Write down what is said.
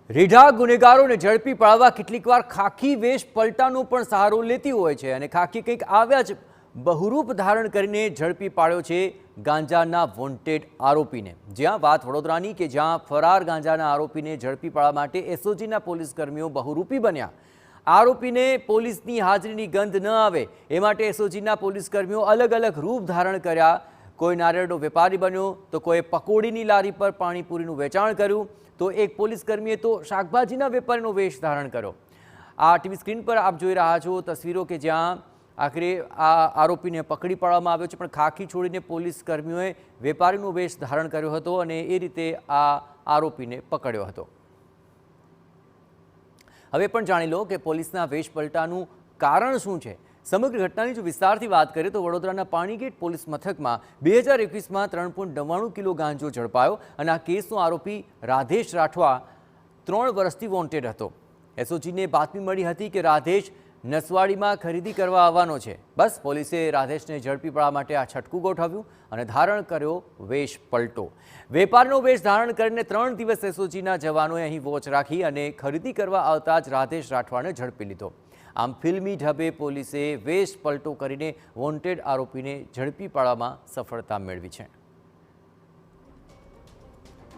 રીઢા ગુનેગારોને ઝડપી પાડવા કેટલીકવાર ખાખી વેશ પલટાનો પણ સહારો લેતી હોય છે અને ખાખી કંઈક આવ્યા જ બહુરૂપ ધારણ કરીને ઝડપી પાડ્યો છે ગાંજાના વોન્ટેડ આરોપીને। જ્યાં વાત વડોદરાની કે જ્યાં ફરાર ગાંજાના આરોપીને ઝડપી પાડવા માટે એસઓજીના પોલીસ કર્મીઓ બહુરૂપી બન્યા। આરોપીને પોલીસની હાજરીની ગંધ ન આવે એ માટે એસઓજીના પોલીસ કર્મીઓ અલગ અલગ રૂપ ધારણ કર્યા। કોઈ નારિયેળનો વેપારી બન્યો તો કોઈ પકોડીની લારી પર પાણીપુરીનું વેચાણ કર્યું તો એક પોલીસ કર્મીએ તો શાકભાજીના વેપારીનો વેશ ધારણ કર્યો। આ ટીવી સ્ક્રીન પર આપ જોઈ રહ્યા છો તસવીરો કે જ્યાં આખરે આ આરોપીને પકડી પાડવામાં આવ્યો છે, પણ ખાખી છોડીને પોલીસ કર્મીઓએ વેપારીનો વેશ ધારણ કર્યો હતો અને એ રીતે આ આરોપીને પકડ્યો હતો। હવે પણ જાણી લો કે પોલીસના વેશ પલટાનું કારણ શું છે। સમગ્ર ઘટનાની જો વિસ્તારથી વાત કરીએ તો વડોદરાના પાણીગેટ પોલીસ મથકમાં 2021માં 3.99 કિલો ગાંજો ઝડપાયો અને આ કેસનો આરોપી રાધેશ રાઠવા 3 વર્ષથી વોન્ટેડ હતો। એસઓજીને બાતમી મળી હતી કે રાધેશ નસવાડીમાં ખરીદી કરવા આવવાનો છે। બસ પોલીસે રાધેશને ઝડપી પાડવા માટે આ છટકું ગોઠવ્યું અને ધારણ કર્યો વેશ પલટો। વેપારનો વેશ ધારણ કરીને 3 દિવસ એસઓજીના જવાનોએ અહીં વોચ રાખી અને ખરીદી કરવા આવતા જ રાધેશ રાઠવાને ઝડપી લીધો। આમ ફિલ્મી ઢબે પોલીસે વેશ પલટો કરીને વોન્ટેડ આરોપીને ઝડપી પાડવામાં સફળતા મેળવી છે।